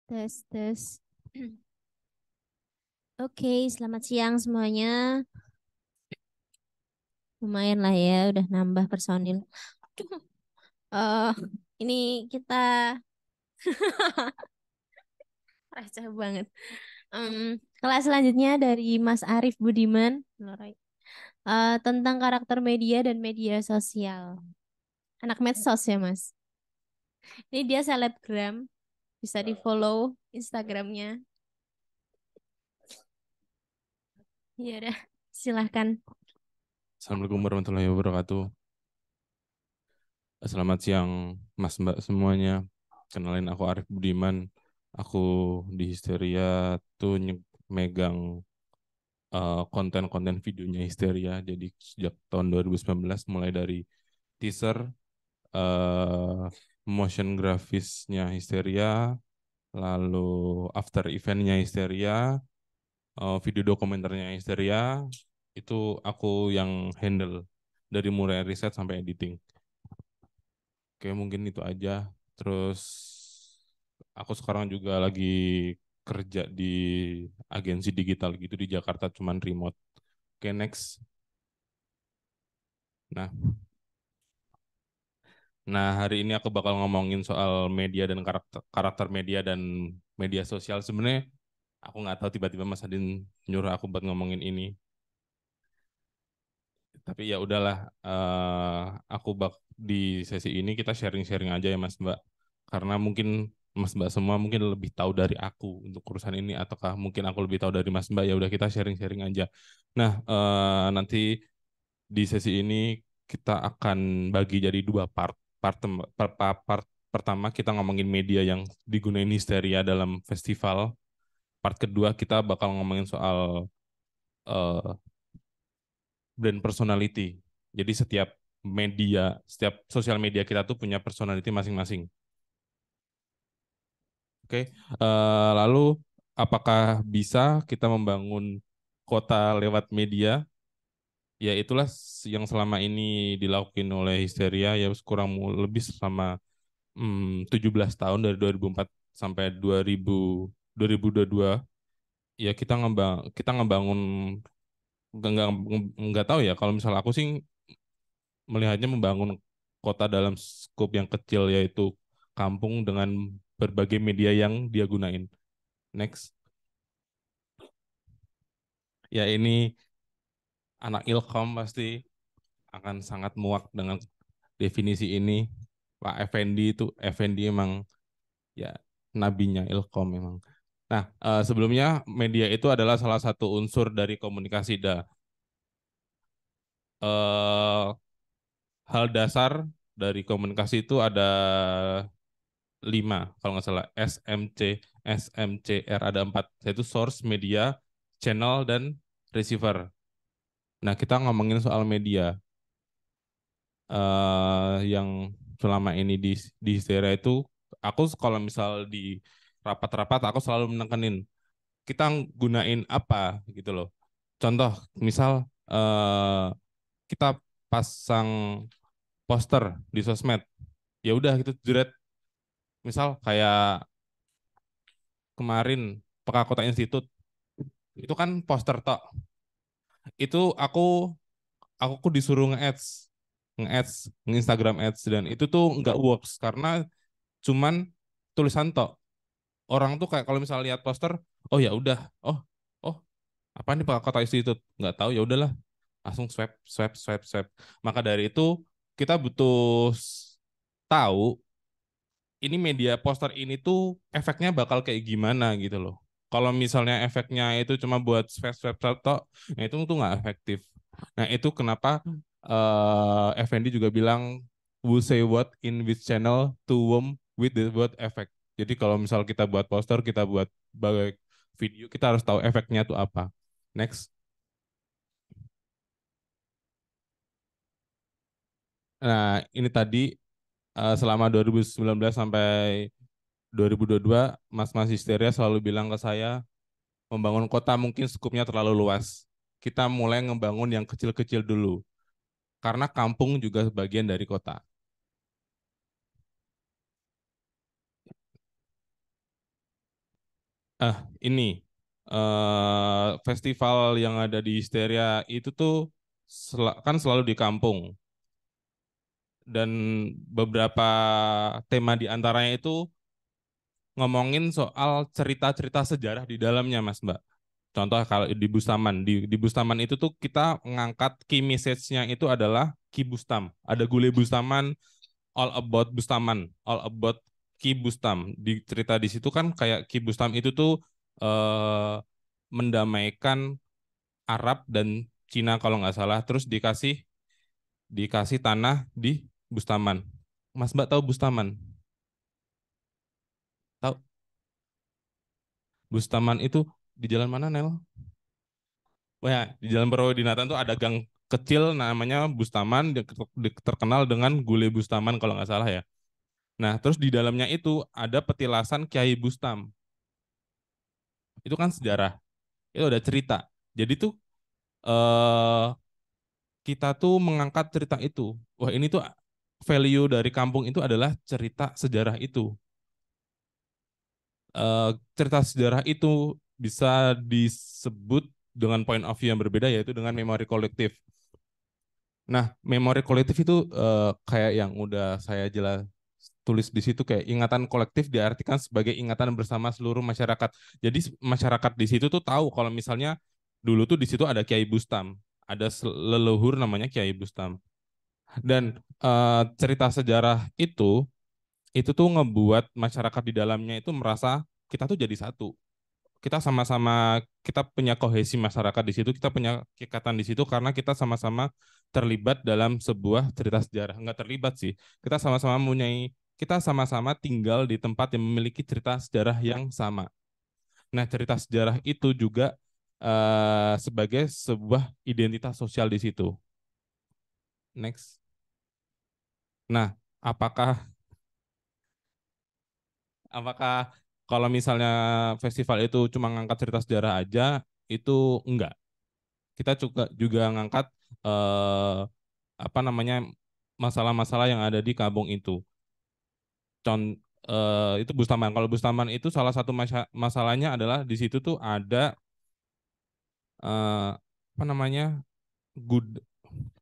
Tes, tes. Oke, selamat siang semuanya. Lumayan lah ya, udah nambah personil. Aduh, eh, ini kita receh banget. Kelas selanjutnya dari Mas Arief Budiman, Alright. Tentang karakter media dan media sosial. Anak medsos ya, Mas. Ini dia selebgram, bisa di-follow Instagramnya. Ya udah, silahkan. Assalamualaikum warahmatullahi wabarakatuh. Selamat siang Mas Mbak semuanya. Kenalin aku Arif Budiman. Aku di Histeria tuh megang konten-konten videonya Histeria. Jadi sejak tahun 2019 mulai dari teaser, eh, motion grafisnya Histeria, lalu after eventnya Histeria, video dokumenternya Histeria, itu aku yang handle dari mulai riset sampai editing. Oke, mungkin itu aja. Terus aku sekarang juga lagi kerja di agensi digital gitu di Jakarta, cuman remote. Oke, next. Nah, nah, hari ini aku bakal ngomongin soal media dan karakter, karakter media dan media sosial. Sebenarnya aku nggak tahu tiba-tiba Mas Adin nyuruh aku buat ngomongin ini. Tapi ya udahlah, aku di sesi ini kita sharing-sharing aja ya Mas Mbak. Karena mungkin Mas Mbak semua mungkin lebih tahu dari aku untuk urusan ini, ataukah mungkin aku lebih tahu dari Mas Mbak, ya udah kita sharing-sharing aja. Nah, nanti di sesi ini kita akan bagi jadi dua part. Part pertama kita ngomongin media yang digunain Histeria dalam festival. Part kedua kita bakal ngomongin soal eh, brand personality. Jadi setiap sosial media kita tuh punya personality masing-masing. Oke, lalu apakah bisa kita membangun kota lewat media? Ya itulah yang selama ini dilakukan oleh Histeria ya kurang lebih selama 17 tahun dari 2004 sampai 2022. Ya kita ngebangun nggak tahu ya, kalau misal aku sih melihatnya membangun kota dalam skop yang kecil, yaitu kampung dengan berbagai media yang dia gunain. Next. Ya ini anak Ilkom pasti akan sangat muak dengan definisi ini. Pak Effendi itu, Effendi emang ya nabinya Ilkom memang. Nah, sebelumnya media itu adalah salah satu unsur dari komunikasi. Eh, Hal dasar dari komunikasi itu ada 5 kalau nggak salah, SMCR ada 4, yaitu source, media, channel, dan receiver. Nah, kita ngomongin soal media yang selama ini di Hysteria itu, aku kalau misal di rapat-rapat aku selalu menekenin kita gunain apa gitu loh. Contoh misal kita pasang poster di sosmed, ya udah gitu jeret, misal kayak kemarin Peka Kota Institut itu kan poster tok. Itu aku disuruh nge-ads, nge-Instagram ads, dan itu tuh nggak works karena cuman tulisan tok. Orang tuh kayak kalau misalnya lihat poster, oh ya udah, oh oh apa nih Peka Kota Institut, nggak tahu, ya udahlah, langsung swipe swipe swipe swipe. Maka dari itu kita butuh tahu ini media poster ini tuh efeknya bakal kayak gimana gitu loh. Kalau misalnya efeknya itu cuma buat swipe-swipe tok, nah itu tuh nggak efektif. Nah itu kenapa Effendi juga bilang who say what in which channel to whom with the word effect. Jadi kalau misal kita buat poster, kita buat bagai video, kita harus tahu efeknya tuh apa. Next. Nah ini tadi selama 2019 sampai 2022, Mas-Mas Histeria selalu bilang ke saya, membangun kota mungkin skupnya terlalu luas. Kita mulai ngebangun yang kecil-kecil dulu, karena kampung juga bagian dari kota. Ini festival yang ada di Histeria itu tuh kan selalu di kampung dan beberapa tema di antaranya itu ngomongin soal cerita-cerita sejarah di dalamnya, Mas Mbak. Contoh kalau di Bustaman, di Bustaman itu tuh kita ngangkat key message-nya itu adalah Ki Bustam. Ada Gule Bustaman, all about Bustaman, all about Ki Bustam. Di cerita di situ kan kayak Ki Bustam itu tuh eh, mendamaikan Arab dan Cina kalau nggak salah. Terus dikasih dikasih tanah di Bustaman. Mas Mbak tahu Bustaman? Tahu Bustaman itu di jalan mana, Nel? Oh ya, di Jalan Purwodinatan tuh ada gang kecil namanya Bustaman, terkenal dengan Gule Bustaman kalau nggak salah ya. Nah, terus di dalamnya itu ada petilasan Kiai Bustam. Itu kan sejarah, itu ada cerita. Jadi tuh eh, kita tuh mengangkat cerita itu. Wah, ini tuh value dari kampung itu adalah cerita sejarah itu. Eh, Cerita sejarah itu bisa disebut dengan point of view yang berbeda yaitu dengan memori kolektif. Nah, memori kolektif itu kayak yang udah saya jelas tulis di situ kayak ingatan kolektif diartikan sebagai ingatan bersama seluruh masyarakat. Jadi masyarakat di situ tuh tahu kalau misalnya dulu tuh di situ ada Kiai Bustam, ada leluhur namanya Kiai Bustam. Dan cerita sejarah itu tuh ngebuat masyarakat di dalamnya itu merasa kita tuh jadi satu. Kita sama-sama kita punya kohesi masyarakat di situ, kita punya ikatan di situ karena kita sama-sama terlibat dalam sebuah cerita sejarah. Enggak terlibat sih, kita sama-sama tinggal di tempat yang memiliki cerita sejarah yang sama. Nah, cerita sejarah itu juga sebagai sebuah identitas sosial di situ. Next. Nah, apakah apakah kalau misalnya festival itu cuma ngangkat cerita sejarah aja, itu enggak. Kita juga ngangkat eh, apa namanya masalah-masalah yang ada di kampung itu. Itu Bustaman. Kalau Bustaman itu salah satu masalahnya adalah di situ tuh ada apa namanya gud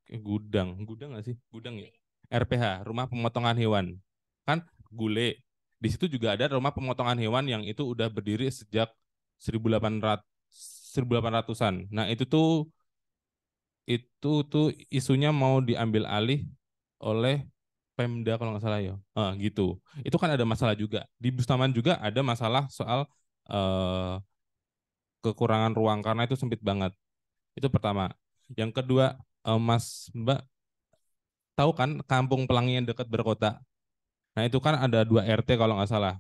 gudang, gudang nggak sih? Gudang ya. RPH, Rumah Pemotongan Hewan. Kan Gule. Di situ juga ada rumah pemotongan hewan yang itu udah berdiri sejak 1800 1800-an. Nah, itu tuh isunya mau diambil alih oleh Pemda kalau nggak salah ya. Gitu. Itu kan ada masalah juga. Di Bustaman juga ada masalah soal eh, kekurangan ruang karena itu sempit banget. Itu pertama. Yang kedua, Mas Mbak tahu kan Kampung Pelangi yang dekat Berkota. Nah, itu kan ada 2 RT kalau nggak salah.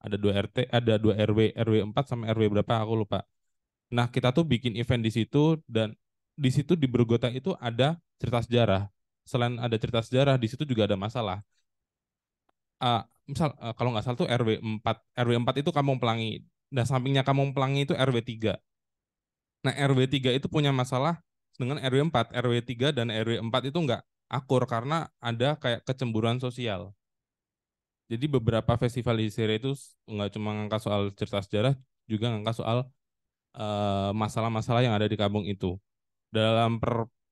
Ada 2 RT, ada 2 RW, RW 4 sama RW berapa aku lupa. Nah, kita tuh bikin event di situ dan di situ di Bergota itu ada cerita sejarah. Selain ada cerita sejarah, di situ juga ada masalah. Misal kalau nggak salah tuh RW 4. RW 4 itu Kampung Pelangi. Nah, sampingnya Kampung Pelangi itu RW 3. Nah, RW 3 itu punya masalah dengan RW 4. RW 3 dan RW 4 itu nggak akur karena ada kayak kecemburuan sosial. Jadi beberapa festival di Syria itu nggak cuma ngangkat soal cerita sejarah, juga ngangkat soal masalah-masalah yang ada di kampung itu. Dalam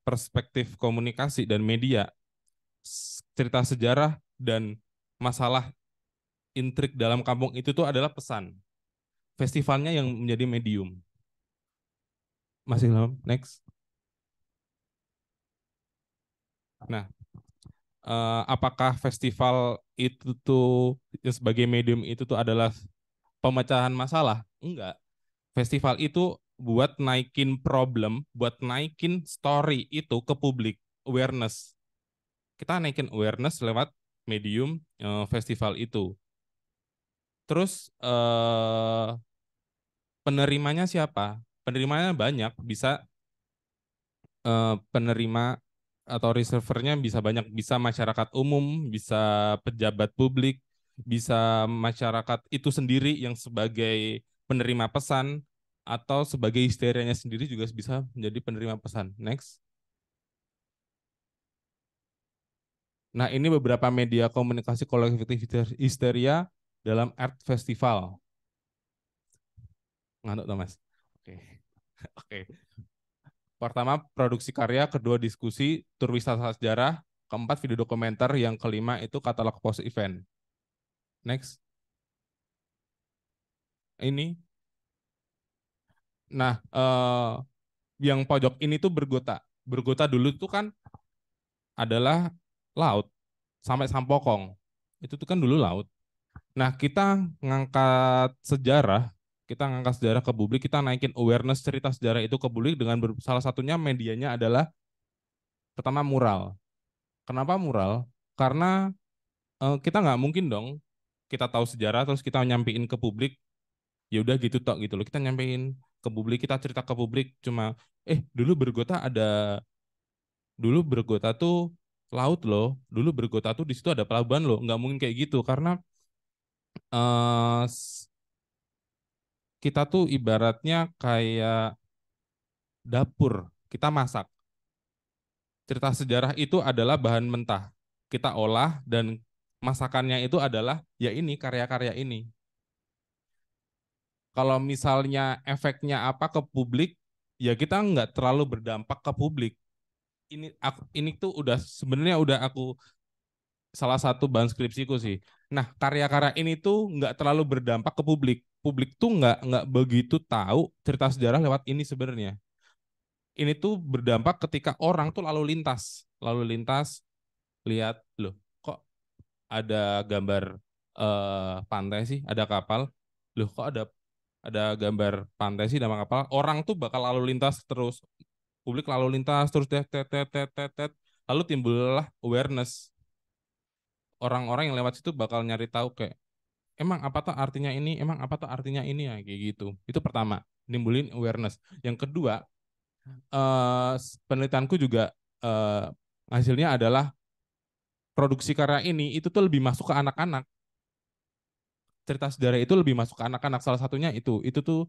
perspektif komunikasi dan media, cerita sejarah dan masalah intrik dalam kampung itu tuh adalah pesan. Festivalnya yang menjadi medium. Masih lama, next. Nah, apakah festival itu tuh sebagai medium itu tuh adalah pemecahan masalah? Enggak. Festival itu buat naikin problem, buat naikin story itu ke publik, awareness. Kita naikin awareness lewat medium festival itu. Terus penerimanya siapa? Penerimanya banyak, bisa penerima atau reservernya bisa banyak, bisa masyarakat umum, bisa pejabat publik, bisa masyarakat itu sendiri yang sebagai penerima pesan atau sebagai histerianya sendiri juga bisa menjadi penerima pesan. Next. Nah, ini beberapa media komunikasi kolektif histeria dalam art festival. Ngantuk Thomas. Oke. Oke. Pertama, produksi karya, kedua diskusi, tur wisata sejarah, keempat video dokumenter, yang kelima itu katalog post event. Next. Ini. Nah, yang pojok ini tuh bergota. Bergota dulu tuh kan adalah laut sampai Sampokong. Itu tuh kan dulu laut. Nah, kita ngangkat sejarah ke publik, kita naikin awareness cerita sejarah itu ke publik dengan salah satunya medianya adalah pertama mural. Kenapa mural? Karena kita nggak mungkin dong kita tahu sejarah terus kita nyampein ke publik, ya udah gitu tok gitu loh. Kita nyampein ke publik, kita cerita ke publik cuma dulu bergota ada, dulu bergota tuh laut loh, dulu bergota tuh di situ ada pelabuhan loh. Nggak mungkin kayak gitu karena eh, kita tuh ibaratnya kayak dapur, kita masak. Cerita sejarah itu adalah bahan mentah. Kita olah dan masakannya itu adalah ya ini karya-karya ini. Kalau misalnya efeknya apa ke publik, ya kita nggak terlalu berdampak ke publik. Ini tuh udah sebenarnya udah aku salah satu bahan skripsiku sih. Nah, karya-karya ini tuh nggak terlalu berdampak ke publik. Publik tuh nggak begitu tahu cerita sejarah lewat ini sebenarnya. Ini tuh berdampak ketika orang tuh lalu lintas lihat loh, kok ada gambar pantai sih, ada kapal. Loh, kok ada gambar pantai sih nama kapal. Orang tuh bakal lalu lintas terus, publik lalu lintas terus tet tet tet tet tet, tet. Lalu timbullah awareness. Orang-orang yang lewat situ bakal nyari tahu kayak emang apa tuh artinya ini, emang apa tuh artinya ini ya kayak gitu. Itu pertama, nimbulin awareness. Yang kedua, eh, penelitianku juga eh, hasilnya adalah produksi karya ini itu tuh lebih masuk ke anak-anak. Cerita sejarah itu lebih masuk ke anak-anak. Salah satunya itu tuh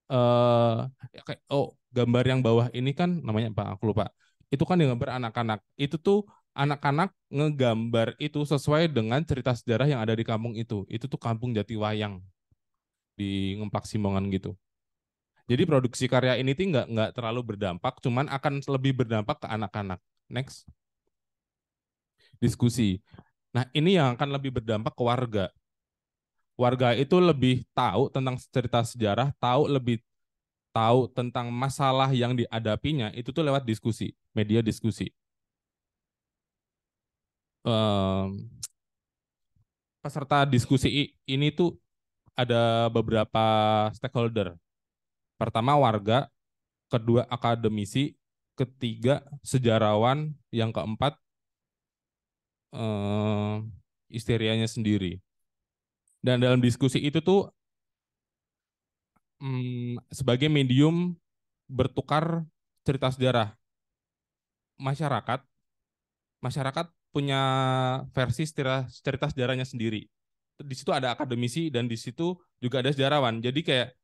eh ya kayak gambar yang bawah ini kan namanya apa? Aku lupa. Itu kan yang gambar anak-anak. Itu tuh anak-anak ngegambar itu sesuai dengan cerita sejarah yang ada di kampung itu. Itu tuh Kampung Jatiwayang di Ngemplak Simongan gitu. Jadi produksi karya ini tuh nggak terlalu berdampak, cuman akan lebih berdampak ke anak-anak. Next, diskusi. Nah, ini yang akan lebih berdampak ke warga. Warga itu lebih tahu tentang cerita sejarah, tahu tentang masalah yang dihadapinya itu tuh lewat diskusi, media diskusi. Em, Peserta diskusi ini tuh ada beberapa stakeholder. Pertama warga, kedua akademisi, ketiga sejarawan, yang keempat eh, histerianya sendiri. Dan dalam diskusi itu tuh sebagai medium bertukar cerita sejarah. Masyarakat masyarakat punya versi cerita sejarahnya sendiri. Di situ ada akademisi dan di situ juga ada sejarawan. Jadi kayak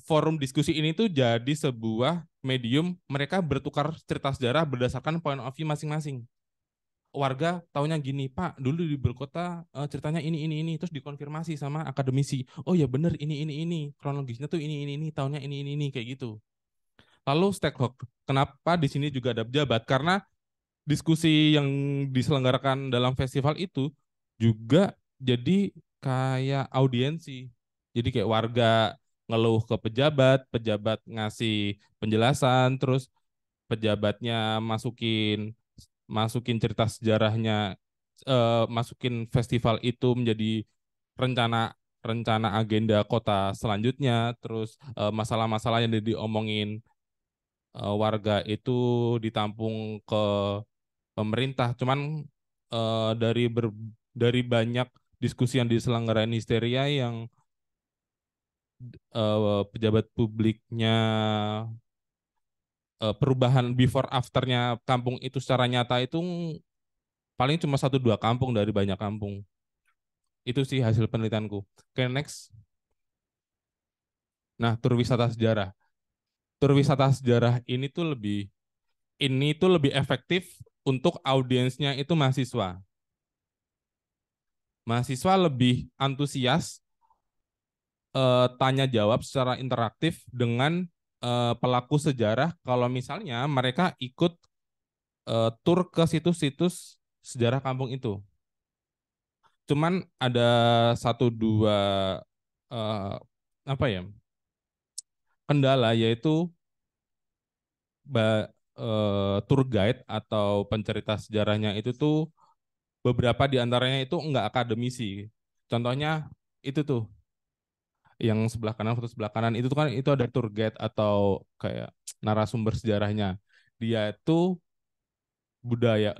forum diskusi ini tuh jadi sebuah medium mereka bertukar cerita sejarah berdasarkan point of view masing-masing. Warga taunya gini, Pak, dulu di Berkota ceritanya ini, terus dikonfirmasi sama akademisi. Oh ya bener ini, kronologisnya tuh ini, tahunnya ini, kayak gitu. Lalu stakeholder, kenapa di sini juga ada pejabat? Karena diskusi yang diselenggarakan dalam festival itu juga jadi kayak audiensi. Jadi kayak warga ngeluh ke pejabat, pejabat ngasih penjelasan, terus pejabatnya masukin masukin cerita sejarahnya, masukin festival itu menjadi rencana rencana agenda kota selanjutnya, terus masalah-masalah yang diomongin warga itu ditampung ke pemerintah. Cuman eh, dari dari banyak diskusi yang diselenggarain Histeria yang pejabat publiknya perubahan before afternya kampung itu secara nyata itu paling cuma satu dua kampung dari banyak kampung. Itu sih hasil penelitianku. Oke, next. Nah, tur wisata sejarah. Tur wisata sejarah ini tuh lebih efektif untuk audiensnya itu mahasiswa. Mahasiswa lebih antusias tanya jawab secara interaktif dengan pelaku sejarah kalau misalnya mereka ikut tur ke situs-situs sejarah kampung itu. Cuman ada satu dua eh, apa ya kendala yaitu tour guide atau pencerita sejarahnya itu tuh beberapa di antaranya itu enggak akademisi. Contohnya itu tuh yang sebelah kanan, foto sebelah kanan itu tuh kan itu ada tour guide atau kayak narasumber sejarahnya. Dia itu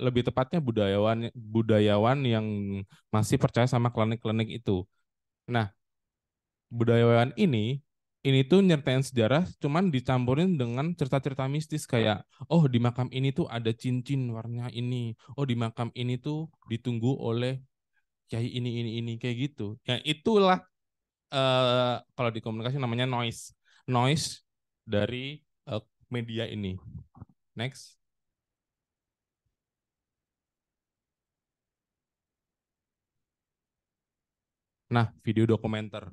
lebih tepatnya budayawan budayawan yang masih percaya sama klinik-klinik itu. Nah, budayawan ini tuh nyertain sejarah cuman dicampurin dengan cerita-cerita mistis kayak oh di makam ini tuh ada cincin warna ini, oh di makam ini tuh ditunggu oleh kiai ini kayak gitu. Ya itulah kalau di komunikasi namanya noise. Noise dari media ini. Next. Nah, video dokumenter.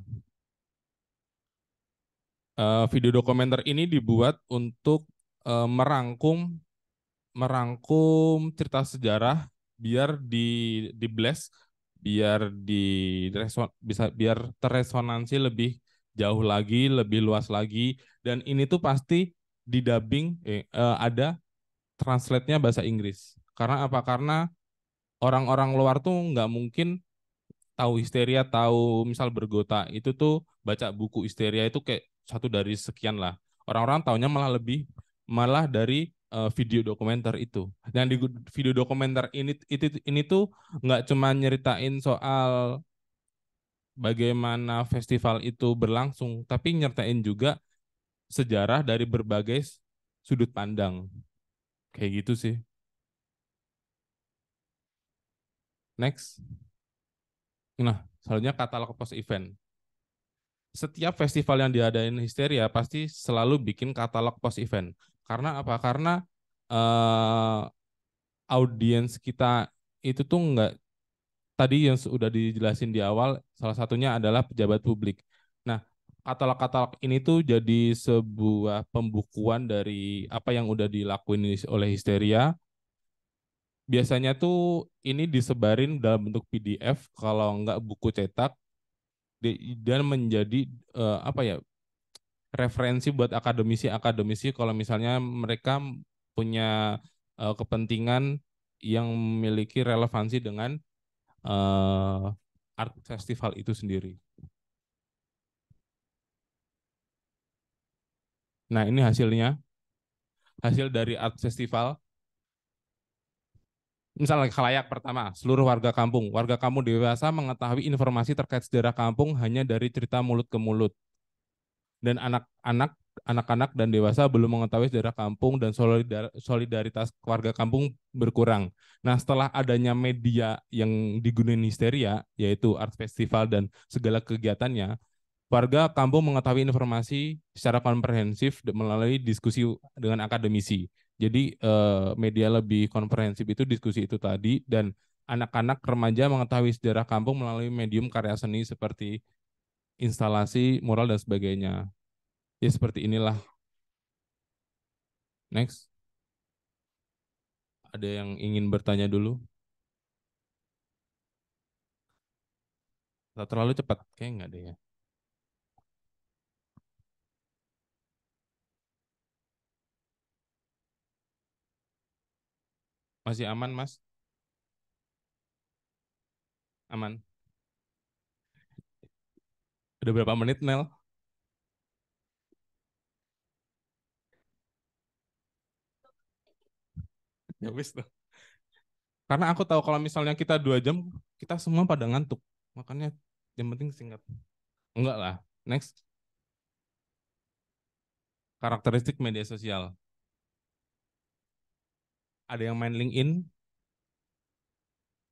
Video dokumenter ini dibuat untuk merangkum merangkum cerita sejarah biar di blast biar bisa biar terresonansi lebih jauh lagi, lebih luas lagi dan ini tuh pasti didubbing ada translate-nya bahasa Inggris. Karena apa? Karena orang-orang luar tuh nggak mungkin tahu histeria, tahu misal bergota itu tuh baca buku histeria itu kayak satu dari sekian lah. Orang-orang taunya malah dari video dokumenter itu. Dan di video dokumenter ini tuh nggak cuma nyeritain soal bagaimana festival itu berlangsung, tapi nyertain juga sejarah dari berbagai sudut pandang. Kayak gitu sih. Next. Nah, selanjutnya katalog post event. Setiap festival yang diadain Histeria pasti selalu bikin katalog post event. Karena apa? Karena eh, audiens kita itu tuh nggak tadi yang sudah dijelasin di awal, salah satunya adalah pejabat publik. Nah, katalog-katalog ini tuh jadi sebuah pembukuan dari apa yang udah dilakuin oleh Histeria. Biasanya tuh ini disebarin dalam bentuk PDF kalau nggak buku cetak dan menjadi apa ya referensi buat akademisi-akademisi kalau misalnya mereka punya kepentingan yang memiliki relevansi dengan art festival itu sendiri. Nah, ini hasilnya, hasil dari art festival. Misalnya khalayak pertama, seluruh warga kampung. Warga kampung dewasa mengetahui informasi terkait sejarah kampung hanya dari cerita mulut ke mulut. Dan anak-anak dan dewasa belum mengetahui sejarah kampung dan solidaritas warga kampung berkurang. Nah, setelah adanya media yang digunakan Histeria, yaitu art festival dan segala kegiatannya, warga kampung mengetahui informasi secara komprehensif melalui diskusi dengan akademisi. Jadi media lebih komprehensif itu diskusi itu tadi dan anak-anak remaja mengetahui sejarah kampung melalui medium karya seni seperti instalasi, mural dan sebagainya. Ya seperti inilah. Next, ada yang ingin bertanya dulu? Atau terlalu cepat? Kayaknya nggak ada ya. Masih aman, Mas? Aman. Udah berapa menit, Nel? Ya wis tuh. Karena aku tahu kalau misalnya kita 2 jam, kita semua pada ngantuk. Makanya yang penting singkat. Enggak lah. Next, karakteristik media sosial. Ada yang main LinkedIn?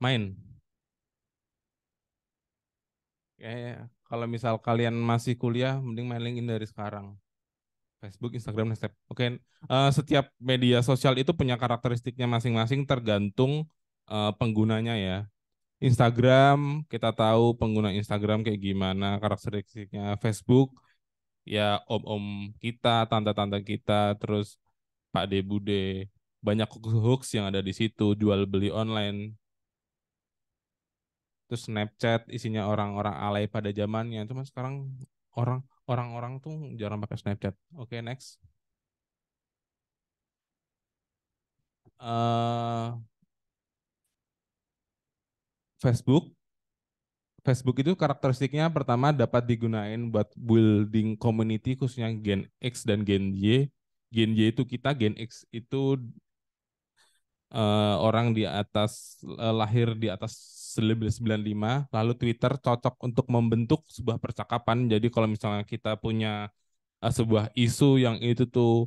Main. Kalau misal kalian masih kuliah, mending main LinkedIn dari sekarang. Facebook, Instagram, dan Snap. Oke, setiap media sosial itu punya karakteristiknya masing-masing tergantung penggunanya ya. Instagram, kita tahu pengguna Instagram kayak gimana karakteristiknya. Facebook, ya om-om kita, tante-tante kita, terus Pak De Bude, banyak hoax yang ada di situ, jual beli online. Terus Snapchat isinya orang-orang alay pada zamannya. Cuma sekarang orang-orang tuh jarang pakai Snapchat. Oke, next. eh Facebook. Facebook itu karakteristiknya pertama dapat digunain buat building community khususnya Gen X dan Gen Y. Gen Y itu kita, Gen X itu orang di atas lahir di atas 1995, lalu Twitter cocok untuk membentuk sebuah percakapan. Jadi kalau misalnya kita punya sebuah isu yang itu tuh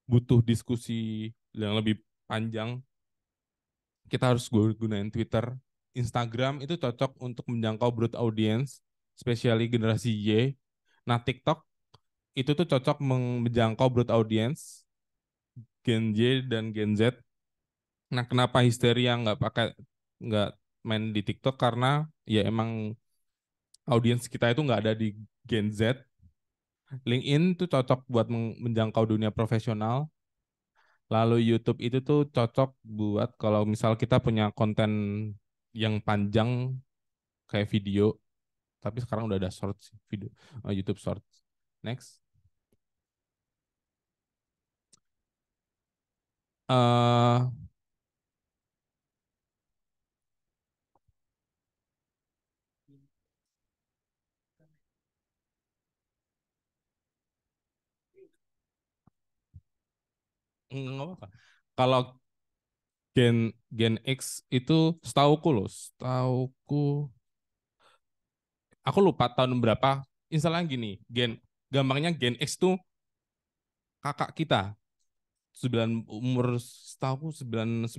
butuh diskusi yang lebih panjang, kita harus gunain Twitter. Instagram itu cocok untuk menjangkau broad audience, especially generasi Y. Nah, TikTok itu tuh cocok menjangkau broad audience, Gen Y dan Gen Z. Nah, kenapa histeria nggak main di TikTok? Karena ya emang audiens kita itu nggak ada di Gen Z. LinkedIn tuh cocok buat menjangkau dunia profesional. Lalu YouTube itu tuh cocok buat kalau misal kita punya konten yang panjang kayak video, tapi sekarang udah ada short video, YouTube Shorts. Next. eh nggak apa-apa. Kalau Gen Gen X itu setauku aku lupa tahun berapa. Misalnya gini, gampangnya Gen X tuh kakak kita. Umur setahu 95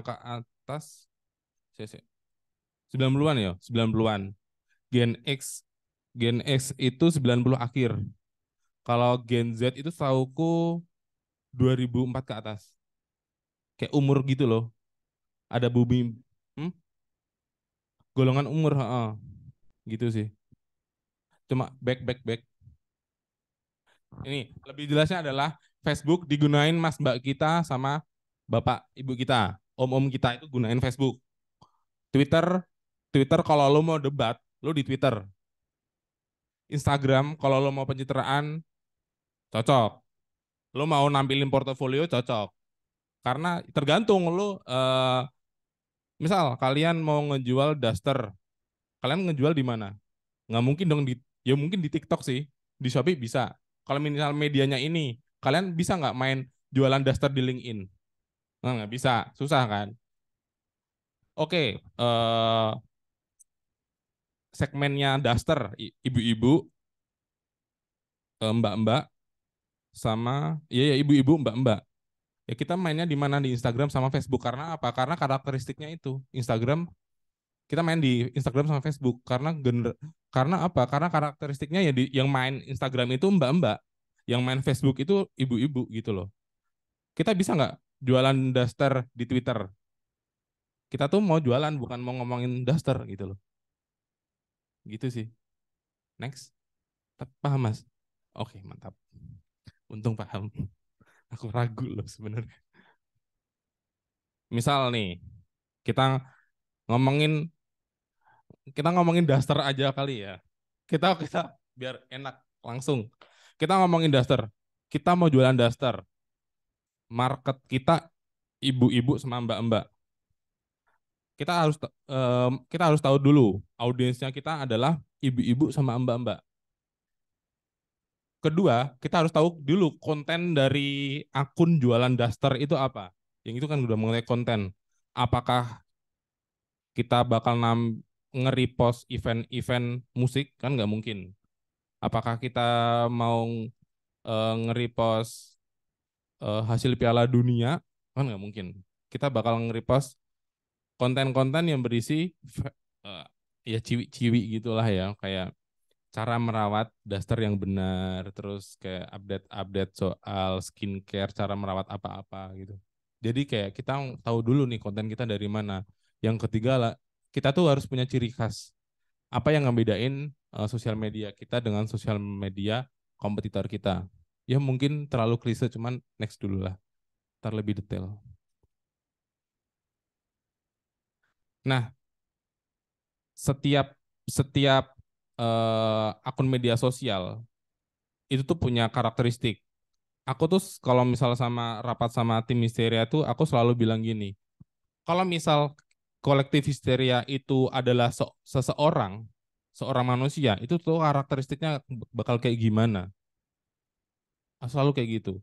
ke atas. 90-an ya, 90-an. Gen X Gen X itu 90 akhir. Kalau Gen Z itu setahuku 2004 ke atas. Kayak umur gitu loh. Ada bumi hmm? Golongan umur, heeh. Gitu sih. Cuma back. Ini lebih jelasnya adalah Facebook digunain mas mbak kita sama bapak ibu kita, om kita itu gunain Facebook. Twitter, Twitter kalau lo mau debat, lo di Twitter. Instagram kalau lo mau pencitraan, cocok. Lo mau nampilin portofolio, cocok. Karena tergantung lo, misal kalian mau ngejual daster, kalian ngejual di mana? Nggak mungkin dong ya mungkin di TikTok sih, di Shopee bisa. Kalau misal medianya ini, kalian bisa nggak main jualan daster di LinkedIn? Nggak bisa, susah kan? Oke, segmennya daster, ibu-ibu, mbak-mbak, sama iya ya ibu-ibu, mbak-mbak. Ya kita mainnya di mana di Instagram sama Facebook karena apa? Karena karakteristiknya itu Instagram kita main di Instagram sama Facebook karena apa? Karena karakteristiknya ya yang main Instagram itu mbak-mbak, yang main Facebook itu ibu-ibu gitu loh. Kita bisa nggak jualan daster di Twitter? Kita tuh mau jualan bukan mau ngomongin daster gitu loh. Gitu sih. Next. Paham Mas? Oke, mantap. Untung paham. Aku ragu loh sebenarnya. Misal nih, kita ngomongin kita ngomongin daster aja kali ya. Kita biar enak langsung. Kita ngomongin daster. Kita mau jualan daster. Market kita ibu-ibu sama mbak-mbak. Kita harus tahu dulu audiensnya kita adalah ibu-ibu sama mbak-mbak. Kedua, kita harus tahu dulu konten dari akun jualan daster itu apa. Yang itu kan udah mengenai konten. Apakah kita bakal nge-repost event-event musik? Kan nggak mungkin. Apakah kita mau nge-repost hasil Piala Dunia? Kan nggak mungkin. Kita bakal nge-repost konten-konten yang berisi eh, ya ciwi-ciwi gitulah ya, kayak cara merawat daster yang benar, terus kayak update-update soal skincare, cara merawat apa-apa gitu. Jadi kayak kita tahu dulu nih konten kita dari mana. Yang ketiga lah, kita tuh harus punya ciri khas. Apa yang ngebedain sosial media kita dengan sosial media kompetitor kita? Ya mungkin terlalu klise, cuman next dulu lah. Ntar lebih detail. Nah, setiap setiap akun media sosial itu tuh punya karakteristik. Aku tuh kalau misal sama rapat sama tim histeria tuh aku selalu bilang gini, kalau misal kolektif histeria itu adalah seseorang, seorang manusia, itu tuh karakteristiknya bakal kayak gimana? Selalu kayak gitu.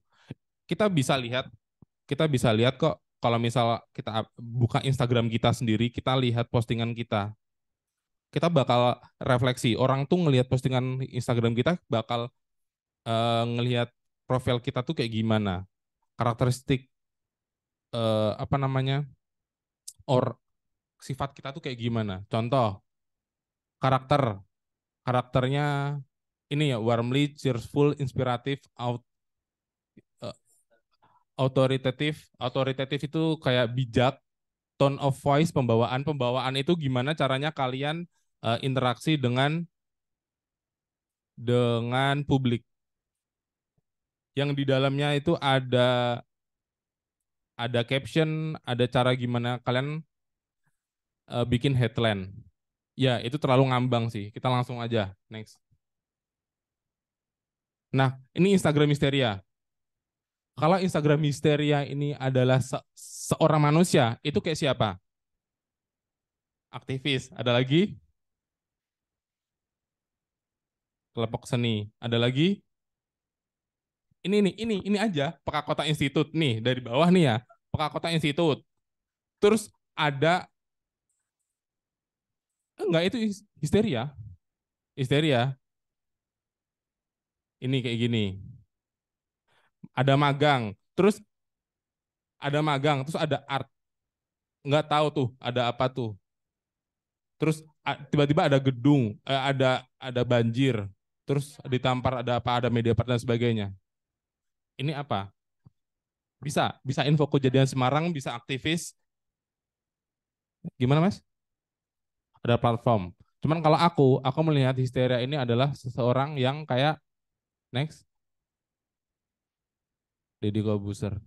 Kita bisa lihat, kita bisa lihat kok kalau misal kita buka Instagram kita sendiri, kita lihat postingan kita bakal refleksi. Orang tuh ngelihat postingan Instagram kita bakal ngelihat profil kita tuh kayak gimana, karakteristik apa namanya, or sifat kita tuh kayak gimana. Contoh, karakter, karakternya ini ya warmly, cheerful, inspiratif, eh, authoritative. Authoritative itu kayak bijak, tone of voice, pembawaan. Pembawaan itu gimana caranya kalian interaksi dengan publik. Yang di dalamnya itu ada caption, ada cara gimana kalian bikin headline. Ya, itu terlalu ngambang sih. Kita langsung aja next. Nah, ini Instagram Histeria. Kalau Instagram Histeria ini adalah seorang manusia, itu kayak siapa? Aktivis. Ada lagi kelompok seni. Ada lagi ini nih, ini aja Peka Kota Institut nih dari bawah nih ya. Peka Kota Institut. Terus ada enggak itu histeria. Histeria. Ini kayak gini. Ada magang. Terus ada magang, terus ada art. Enggak tahu tuh ada apa tuh. Terus tiba-tiba ada gedung, ada banjir. Terus ditampar ada apa, ada media part dan sebagainya. Ini apa? Bisa, bisa info kejadian Semarang, bisa aktivis. Gimana Mas? Ada platform. Cuman kalau aku melihat histeria ini adalah seseorang yang kayak next, Deddy Kobuser.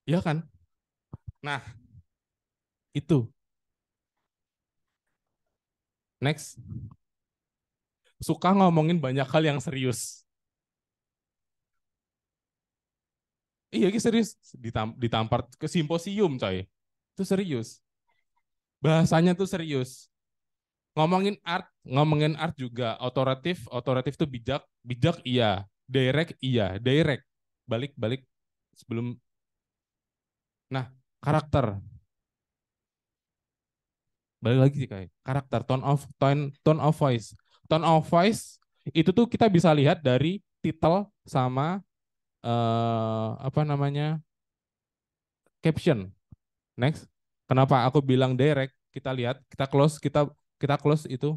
Iya kan? Nah, itu next, suka ngomongin banyak hal yang serius. Iya, serius. Ditampar ke simposium, coy. Itu serius. Bahasanya tuh serius. Ngomongin art juga. Otoratif tuh bijak. Bijak iya. Direct iya. Direct. Balik-balik sebelum. Nah, karakter. Balik lagi sih kayak karakter, tone of voice. Tone of voice itu tuh kita bisa lihat dari title sama apa namanya? Caption. Next. Kenapa aku bilang direct? Kita lihat, kita close itu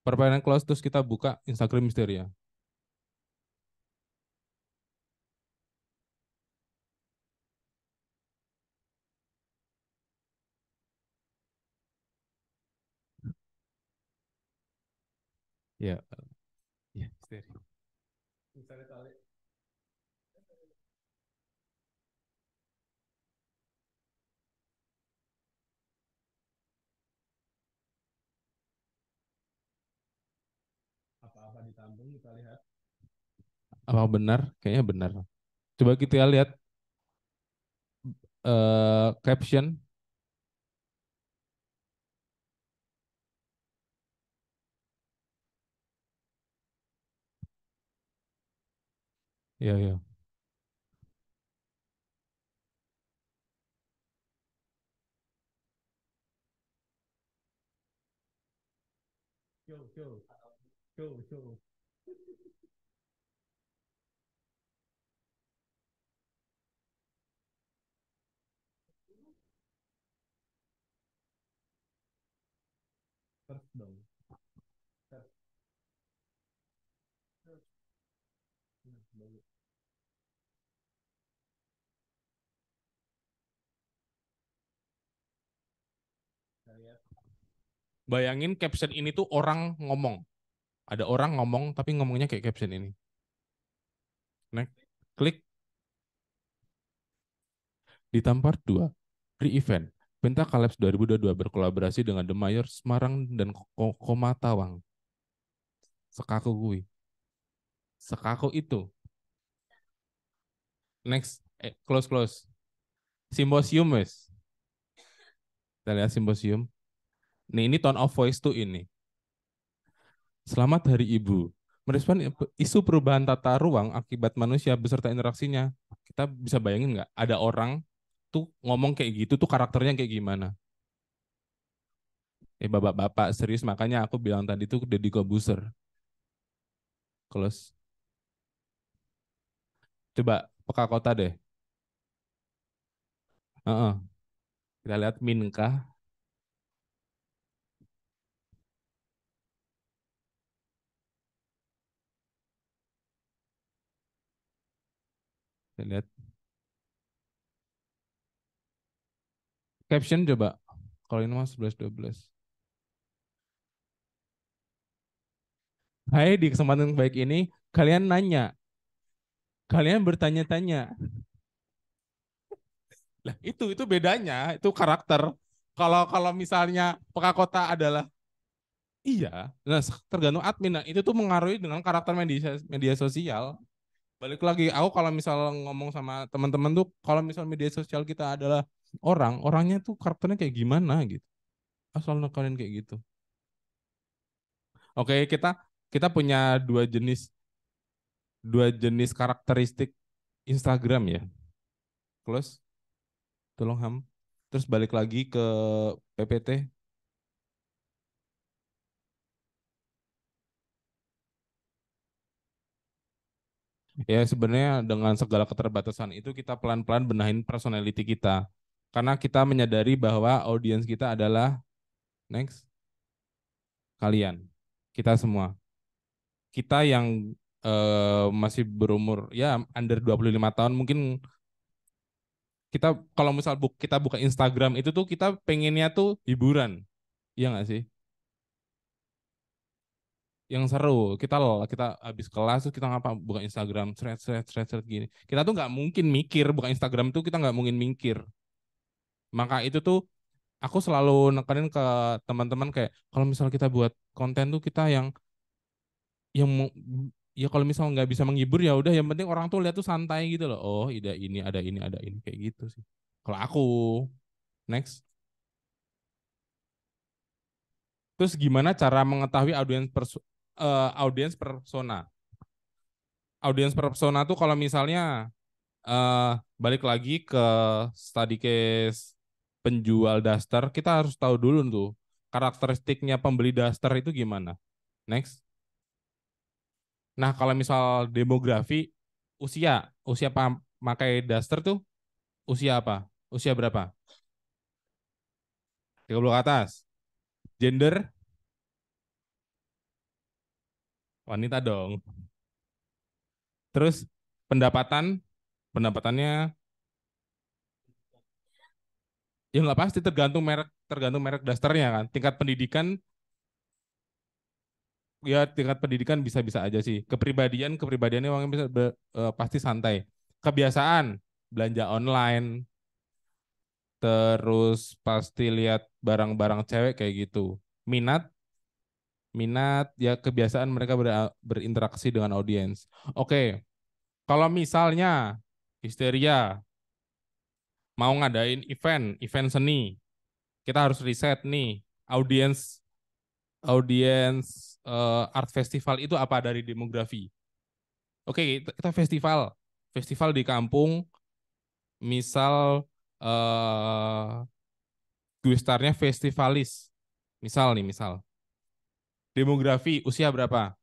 permainan close terus kita buka Instagram Mysteria. Ya, ya, Mysteria. Apa-apa ditampung kita lihat. Apa benar? Kayaknya benar. Coba kita lihat caption. Ya, ya. Show, show, show. Search dong. Search. Bayangin caption ini tuh orang ngomong. Ada orang ngomong tapi ngomongnya kayak caption ini. Next, klik di Tampar 2. Pre-event. Penta Collabs 2022 berkolaborasi dengan The Mayor Semarang dan Koma Tawang. Sekaku gue. Sekaku itu. Next, close. Simposium, wes. Kita lihat simposium. Ini tone of voice tuh ini. Selamat Hari Ibu. Merespon isu perubahan tata ruang akibat manusia beserta interaksinya. Kita bisa bayangin nggak? Ada orang tuh ngomong kayak gitu tuh karakternya kayak gimana? Bapak-bapak serius, makanya aku bilang tadi tuh Deddy Kobuser. Close. Coba peka kota deh. Heeh. Kita lihat Minkah. Kita lihat caption coba. Kalau ini mah 11-12. Hai, di kesempatan baik ini kalian nanya, kalian bertanya-tanya. Lah itu bedanya, itu karakter. Kalau kalau misalnya peka kota adalah iya, nah tergantung admin. Nah, itu tuh mengaruhi dengan karakter media media sosial. Balik lagi, aku kalau misal ngomong sama teman-teman tuh, kalau misal media sosial kita adalah orangnya tuh karakternya kayak gimana gitu. Asal nekenin kayak gitu. Oke, kita punya dua jenis karakteristik Instagram ya. Close, tolong Ham. Terus balik lagi ke PPT. Ya sebenarnya dengan segala keterbatasan itu kita pelan-pelan benahin personality kita. Karena kita menyadari bahwa audiens kita adalah next kalian, kita semua. Kita yang masih berumur ya under 25 tahun mungkin kita kalau misal kita buka Instagram itu tuh kita pengennya tuh hiburan. Iya nggak sih? Yang seru. Kita habis kelas tuh kita ngapa buka Instagram, thread gini. Kita tuh nggak mungkin mikir buka Instagram tuh kita nggak mungkin mikir. Maka itu tuh aku selalu nekenin ke teman-teman kayak kalau misal kita buat konten tuh kita yang ya kalau misal nggak bisa menghibur ya udah yang penting orang tuh lihat tuh santai gitu loh. Oh, ada ini kayak gitu sih. Kalau aku next. Terus gimana cara mengetahui audiens persona? Audiens persona tuh kalau misalnya eh balik lagi ke study case penjual daster, kita harus tahu dulu tuh karakteristiknya pembeli daster itu gimana. Next. Nah, kalau misal demografi, usia pakai daster tuh usia apa? Usia berapa? 30 ke atas. Gender, wanita dong. Terus pendapatannya ya nggak pasti tergantung merek dasternya kan. Tingkat pendidikan bisa-bisa aja sih. Kepribadiannya orangnya pasti santai. Kebiasaan belanja online, terus pasti lihat barang-barang cewek kayak gitu. Minat, minat ya kebiasaan mereka berinteraksi dengan audiens. Oke, kalau misalnya Histeria mau ngadain event seni, kita harus riset nih audiens audiens art festival itu apa dari demografi. Oke, kita festival di kampung, misal gue startnya festivalis, misal demografi usia berapa?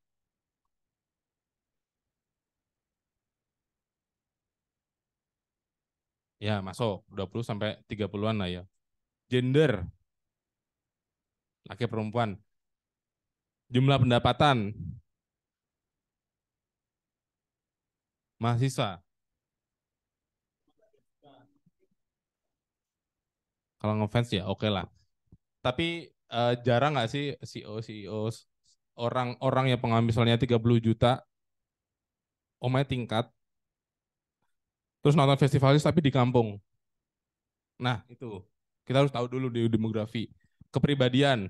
Ya masuk 20 sampai 30-an lah ya. Gender laki perempuan, jumlah pendapatan mahasiswa. Kalau ngefans ya oke lah. Tapi jarang nggak sih CEO orang-orang yang penghasilannya 30 juta, omnya tingkat, terus nonton festivalis tapi di kampung. Nah, itu. Kita harus tahu dulu di demografi. Kepribadian,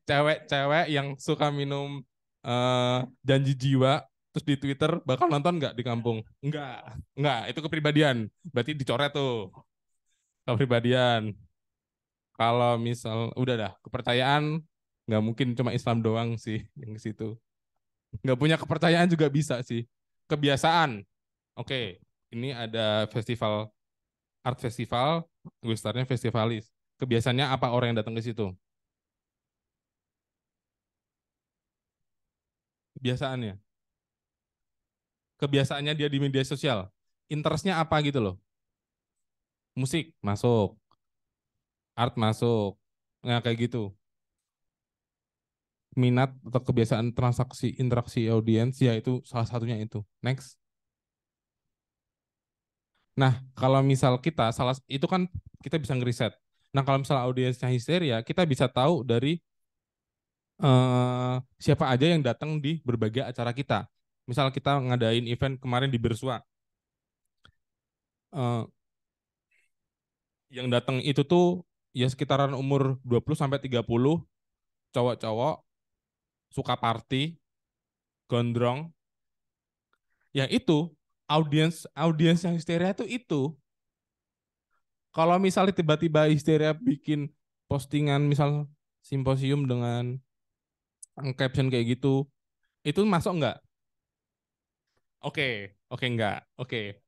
cewek-cewek yang suka minum janji jiwa, terus di Twitter bakal nonton nggak di kampung? Nggak, itu kepribadian. Berarti dicoret tuh, kepribadian. Kalau misal, udah dah, kepercayaan nggak mungkin cuma Islam doang sih yang ke situ. Nggak punya kepercayaan juga bisa sih. Kebiasaan, oke, ini ada festival, art festival, gue startnya festivalis. Kebiasaannya apa orang yang datang ke situ? Kebiasaannya. Kebiasaannya dia di media sosial. Interestnya apa gitu loh. Musik masuk, art masuk. Nah, kayak gitu. Minat atau kebiasaan transaksi interaksi audiens ya itu salah satunya itu. Next. Nah, kalau misal kita salah itu kan kita bisa ngeriset. Nah, kalau misal audiensnya histeria, kita bisa tahu dari siapa aja yang datang di berbagai acara kita. Misal kita ngadain event kemarin di Bersua, eh, yang datang itu tuh ya sekitaran umur 20 sampai 30, cowok-cowok, suka party, gondrong. Ya itu, audiens audiens yang histeria itu. Kalau misalnya tiba-tiba histeria bikin postingan misal simposium dengan caption kayak gitu, itu masuk nggak? Oke, oke nggak. Oke,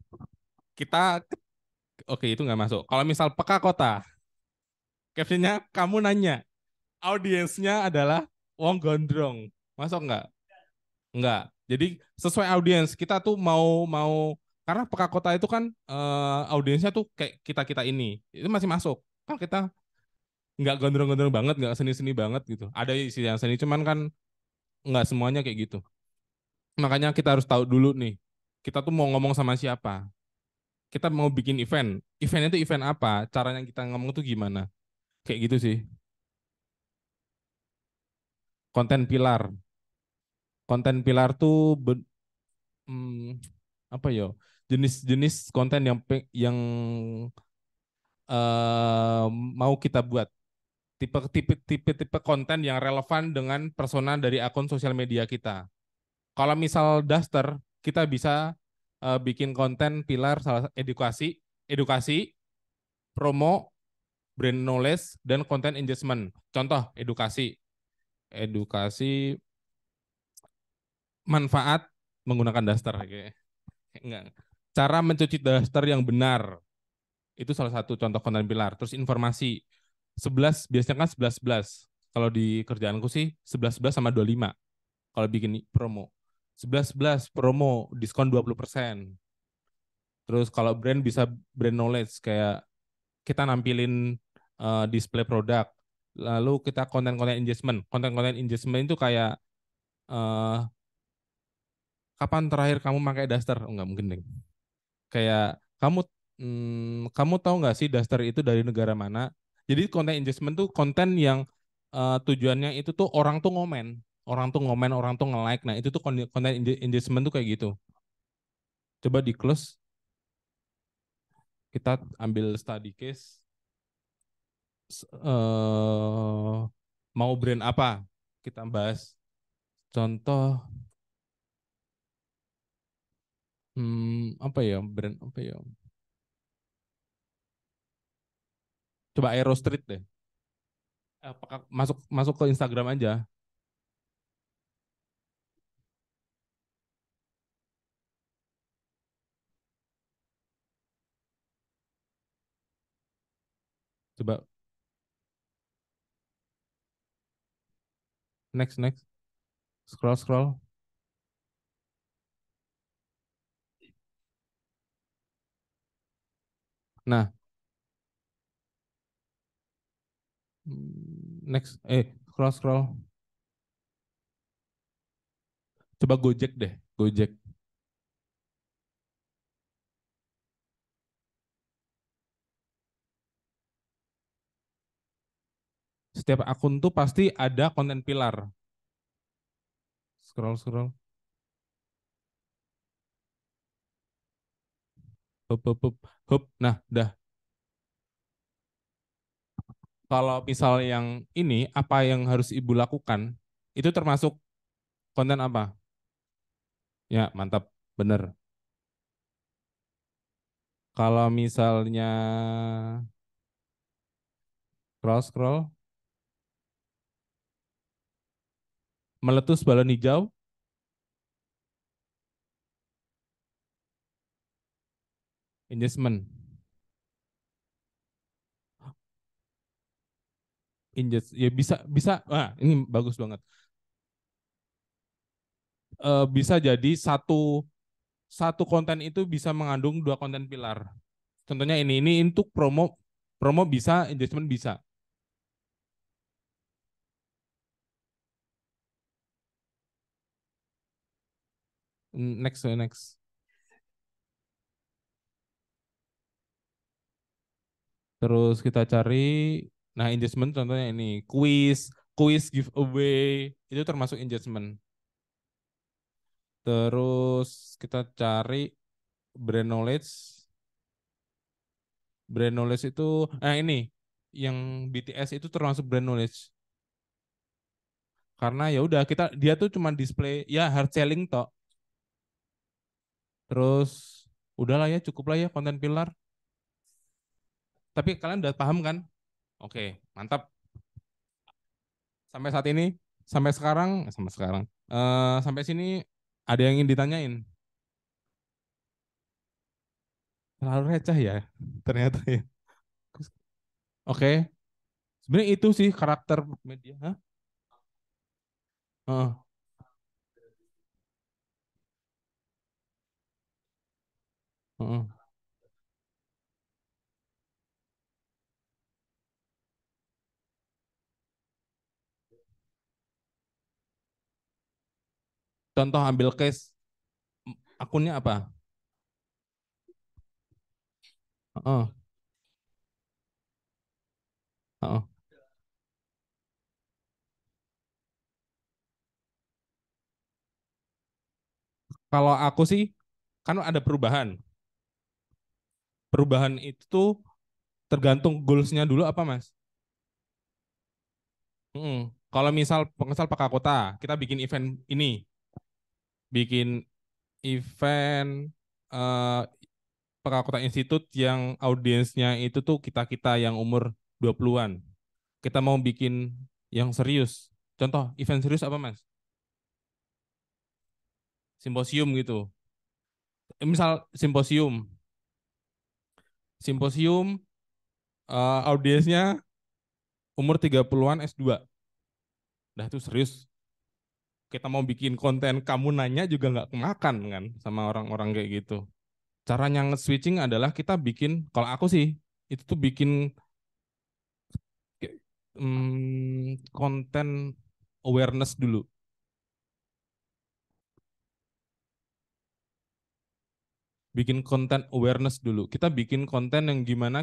kita oke itu nggak masuk. Kalau misal peka kota, captionnya kamu nanya, audiensnya adalah wong gondrong, masuk nggak? Nggak. Jadi sesuai audiens kita tuh mau mau karena peka kota itu kan audiensnya tuh kayak kita kita ini itu masih masuk. Kan kita nggak gondrong-gondrong banget, nggak seni-seni banget gitu. Ada isi yang seni, cuman kan nggak semuanya kayak gitu. Makanya kita harus tahu dulu nih, kita tuh mau ngomong sama siapa. Kita mau bikin event. Eventnya itu event apa? Caranya kita ngomong tuh gimana? Kayak gitu sih. Konten pilar. Konten pilar tuh hmm, apa ya? Jenis-jenis konten yang mau kita buat. Tipe konten yang relevan dengan persona dari akun sosial media kita. Kalau misal Duster, kita bisa bikin konten pilar salah edukasi, edukasi, promo, brand knowledge, dan konten engagement. Contoh edukasi, edukasi manfaat menggunakan Duster. Enggak. Cara mencuci Duster yang benar itu salah satu contoh konten pilar. Terus informasi 11 biasanya kan 11 11. Kalau di kerjaanku sih 11 11 sama 25 kalau bikin promo. 11 11 promo diskon 20%. Terus kalau brand bisa brand knowledge kayak kita nampilin display produk. Lalu kita konten-konten engagement. Konten-konten engagement itu kayak eh, kapan terakhir kamu pakai daster? Oh, enggak mungkin deh. Kayak kamu tahu nggak sih daster itu dari negara mana? Jadi konten engagement tuh konten yang tujuannya itu tuh orang tuh nge-like. Nah, itu tuh konten engagement tuh kayak gitu. Coba di close, kita ambil study case mau brand apa kita bahas. Contoh apa ya brand apa ya? Coba Aero Street deh. Apakah masuk masuk ke Instagram aja? Coba next scroll. Nah, next scroll. Coba Gojek deh, Gojek. Setiap akun tuh pasti ada konten pilar. Scroll scroll. Hup, hup, hup, hup. Nah, dah. Kalau misal yang ini, apa yang harus ibu lakukan? Itu termasuk konten apa? Ya, mantap, bener. Kalau misalnya scroll scroll, meletus balon hijau, engagement. Ya bisa bisa. Wah, ini bagus banget. Bisa jadi satu satu konten itu bisa mengandung dua konten pilar. Contohnya ini untuk promo promo bisa, engagement bisa. Next next. Terus kita cari, nah engagement contohnya ini quiz giveaway itu termasuk engagement. Terus kita cari brand knowledge. Brand knowledge itu, ini yang BTS itu termasuk brand knowledge. Karena ya udah dia tuh cuma display ya hard selling toh. Terus udahlah ya cukup lah ya konten pilar. Tapi kalian udah paham kan? Oke, mantap. Sampai saat ini, sampai sekarang, sampai sini ada yang ingin ditanyain? Terlalu receh ya, ternyata ya. Oke, sebenarnya itu sih karakter media. Hah? Heeh, heeh. Contoh ambil case akunnya apa? Heeh, heeh. Kalau aku sih kan ada perubahan. Perubahan itu tuh tergantung goalsnya dulu apa mas? Kalau misal Pak Kota, kita bikin event ini, bikin event eh, Kota Institut yang audiensnya itu tuh kita-kita yang umur 20-an. Kita mau bikin yang serius. Contoh, event serius apa, Mas? Simposium gitu. Misal simposium. Simposium audiensnya umur 30-an S2. Dah itu serius. Kita mau bikin konten kamu nanya juga nggak kemakan kan sama orang-orang kayak gitu. Caranya nge-switching adalah kita bikin, kalau aku sih, itu tuh bikin konten awareness dulu. Bikin konten awareness dulu. Kita bikin konten yang gimana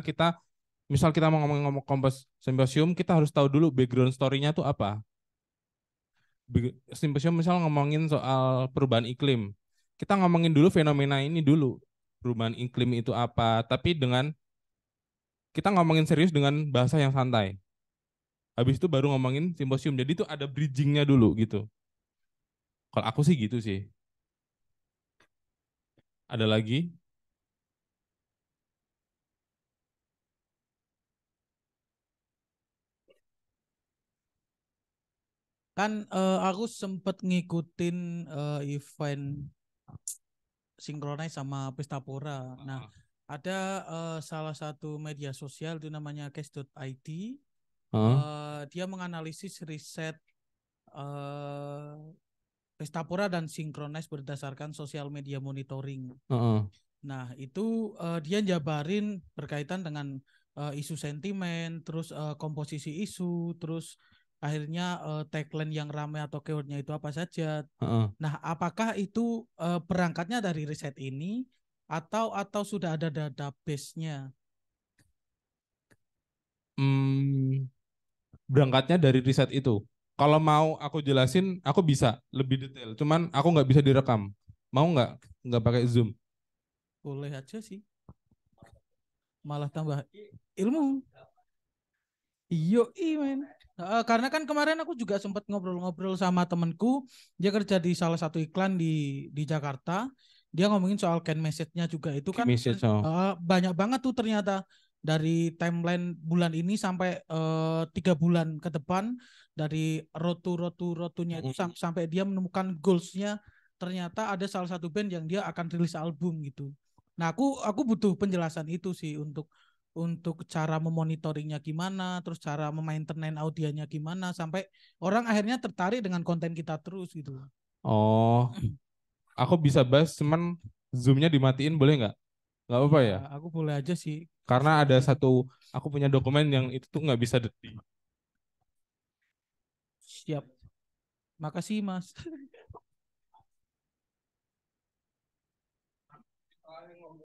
misal kita mau ngomong-ngomong kompas simposium, kita harus tahu dulu background story-nya tuh apa. Simposium misal ngomongin soal perubahan iklim. Kita ngomongin dulu fenomena ini dulu. Perubahan iklim itu apa, tapi kita ngomongin serius dengan bahasa yang santai. Habis itu baru ngomongin simposium. Jadi itu ada bridgingnya dulu gitu. Kalau aku sih gitu sih. Ada lagi? Kan aku sempet ngikutin event Synchronize sama Pesta Pora. Nah, ada salah satu media sosial itu namanya case.id. Dia menganalisis riset Pesta Pora dan Synchronize berdasarkan sosial media monitoring. Nah, itu dia jabarin berkaitan dengan isu sentimen, terus komposisi isu, terus akhirnya tagline yang ramai atau keywordnya itu apa saja. Nah, apakah itu berangkatnya dari riset ini atau sudah ada database-nya? berangkatnya dari riset itu. Kalau mau aku jelasin, aku bisa lebih detail. Cuman aku nggak bisa direkam. Mau nggak? Nggak pakai Zoom. Boleh aja sih. Malah tambah ilmu. Iyo, men. Karena kan kemarin aku juga sempat ngobrol-ngobrol sama temenku, dia kerja di salah satu iklan di Jakarta. Dia ngomongin soal can message-nya juga itu kan Message, banyak banget tuh ternyata dari timeline bulan ini sampai 3 bulan ke depan dari rotunya itu sampai dia menemukan goals-nya ternyata ada salah satu band yang dia akan rilis album gitu. Nah, aku butuh penjelasan itu sih untuk cara memonitoringnya gimana, terus cara memaintain audienya gimana, sampai orang akhirnya tertarik dengan konten kita terus gitu. Oh, aku bisa bahas, cuman Zoom-nya dimatiin boleh nggak? Nggak apa-apa ya? Aku boleh aja sih. Karena ada satu, aku punya dokumen yang itu tuh nggak bisa detik. Siap. Makasih, Mas.